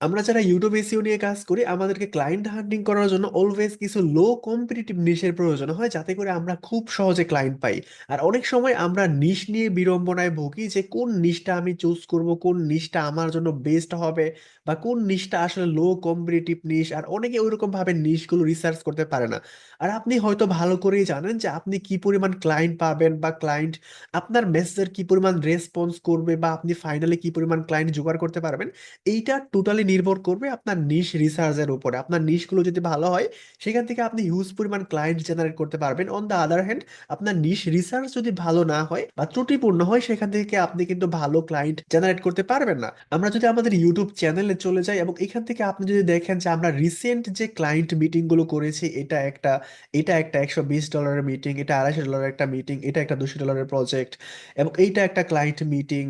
আমরা যারা YouTube SEO নিয়ে কাজ করি আমাদেরকে ক্লায়েন্ট হান্টিং করার জন্য অলওয়েজ কিছু লো কম্পিটিটিভ নিশের প্রয়োজন হয় যাতে করে আমরা খুব সহজে ক্লায়েন্ট পাই। আর অনেক সময় আমরা নিশ নিয়ে বিড়ম্বনায় ভুগি যে কোন নিশটা আমি চুজ করব, কোন নিশটা আমার জন্য বেস্ট হবে, বা কোন নিশটা আসলে লো কম্পিটিটিভ নিশ। আর অনেকে ওইরকম ভাবে নিশগুলো রিসার্চ করতে পারে না। আর আপনি হয়তো ভালো করেই জানেন যে আপনি কি পরিমাণ ক্লায়েন্ট পাবেন, বা ক্লায়েন্ট আপনার মেসেজের কি পরিমাণ রেসপন্স করবে, বা আপনি ফাইনালি কি পরিমাণ ক্লায়েন্ট জোগাড় করতে পারবেন। এইটা টোটালি নির্ভর করবে আপনার নিশ রিসার্চের উপরে। আপনার নিশগুলো যদি ভালো হয় সেখান থেকে আপনি হিউজ পরিমাণ ক্লায়েন্ট জেনারেট করতে পারবেন। অন দ্য আদার হ্যান্ড, আপনার নিশ রিসার্চ যদি ভালো না হয় বা ত্রুটিপূর্ণ হয় সেখান থেকে আপনি কিন্তু ভালো ক্লায়েন্ট জেনারেট করতে পারবেন না। আমরা যদি আমাদের ইউটিউব চ্যানেলে চলে যাই এবং এখান থেকে আপনি যদি দেখেন যে আমরা রিসেন্ট যে ক্লায়েন্ট মিটিং গুলো করেছি, এটা একটা $120 মিটিং, এটা $250 একটা মিটিং, এটা একটা $200 প্রজেক্ট, এবং এইটা একটা ক্লায়েন্ট মিটিং,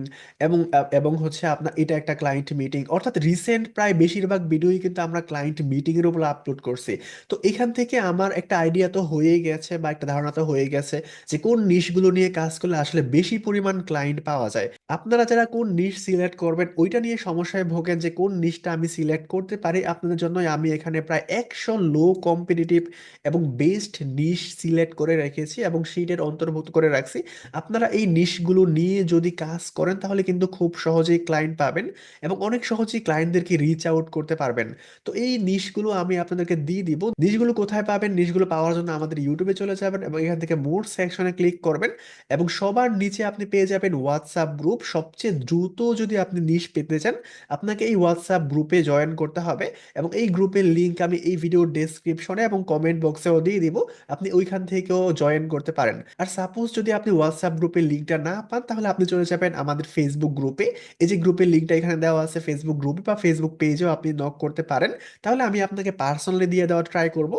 এবং হচ্ছে আপনার এটা একটা ক্লায়েন্ট মিটিং। অর্থাৎ রিসেন্ট প্রায় বেশিরভাগ ভিডিওই কিন্তু আমরা ক্লায়েন্ট মিটিং এর উপর আপলোড করছি। তো এখান থেকে আমার একটা আইডিয়া তো হয়েই গেছে, বা একটা ধারণা তো হয়ে গেছে যে কোন নিশগুলো নিয়ে কাজ করলে আসলে বেশি পরিমাণ ক্লায়েন্ট পাওয়া যায়। আপনারা যারা কোন নিশ সিলেক্ট করবেন ওইটা নিয়ে সমস্যায় ভোগেন যে কোন নিশটা আমি সিলেক্ট করতে পারি, আপনাদের জন্য আমি এখানে প্রায় 100 লো কম্পিটিটিভ এবং বেস্ট নিশ সিলেক্ট করে রেখেছি এবং শীটের অন্তর্ভুক্ত করে রাখছি। আপনারা এই নিশগুলো নিয়ে যদি কাজ করেন তাহলে কিন্তু খুব সহজেই ক্লায়েন্ট পাবেন এবং অনেক সহজেই ক্লায়েন্টদেরকে রিচ আউট করতে পারবেন। তো এই নিশগুলো আমি আপনাদেরকে দিয়ে দিব। নিশগুলো কোথায় পাবেন? নিশগুলো পাওয়ার জন্য আমাদের ইউটিউবে চলে যাবেন এবং এখান থেকে মোর সেকশনে ক্লিক করবেন এবং সবার নিচে আপনি পেয়ে যাবেন হোয়াটসঅ্যাপ গ্রুপ। সবচেয়ে দ্রুত যদি আপনি নিশ পেতে চান আপনাকে এই হোয়াটসঅ্যাপ গ্রুপে জয়েন করতে হবে, এবং এই গ্রুপের লিংক আমি এই ভিডিওর ডেসক্রিপশনে এবং কমেন্ট বক্সেও দিয়ে দিব। আপনি ওইখান থেকেও জয়েন করতে পারেন। আর সাপোজ যদি আপনি হোয়াটসঅ্যাপ গ্রুপের লিঙ্কটা না পান তাহলে আপনি চলে যাবেন আমাদের ফেসবুক গ্রুপে। এই যে গ্রুপের লিঙ্কটা এখানে দেওয়া আছে, ফেসবুক গ্রুপে বা ফেসবুক পেজেও আপনি নক করতে পারেন। তাহলে আমি আপনাকে পার্সোনালি দিয়ে দেওয়ার ট্রাই করব।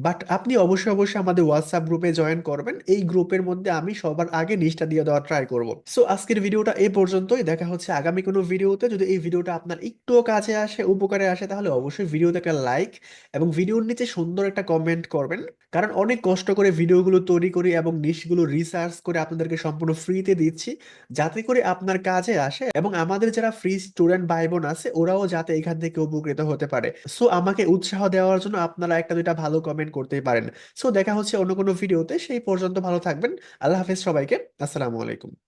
বাট আপনি অবশ্যই অবশ্যই আমাদের হোয়াটসঅ্যাপ গ্রুপে জয়েন করবেন। এই গ্রুপের মধ্যে আমি সবার আগে নিচটা দিয়ে দেওয়ার ট্রাই করব। সো আজকের ভিডিওটা এই পর্যন্তই। দেখা হচ্ছে আগামী কোনো ভিডিওতে। যদি এই ভিডিওটা আপনার একটুও কাজে আসে, উপকারে আসে, তাহলে অবশ্যই ভিডিওতে একটা লাইক এবং ভিডিওর নিচে সুন্দর একটা কমেন্ট করবেন। কারণ অনেক কষ্ট করে ভিডিওগুলো তৈরি করি এবং নিশগুলো রিসার্চ করে আপনাদেরকে সম্পূর্ণ ফ্রিতে দিচ্ছি যাতে করে আপনার কাজে আসে, এবং আমাদের যারা ফ্রি স্টুডেন্ট ভাই বোন আছে ওরাও যাতে এখান থেকে উপকৃত হতে পারে। সো আমাকে উৎসাহ দেওয়ার জন্য আপনারা একটা দুইটা ভালো কমেন্ট করতেই পারেন। সো দেখা হচ্ছে অন্য কোনো ভিডিওতে। সেই পর্যন্ত ভালো থাকবেন। আল্লাহ হাফেজ সবাইকে। আসসালামু আলাইকুম।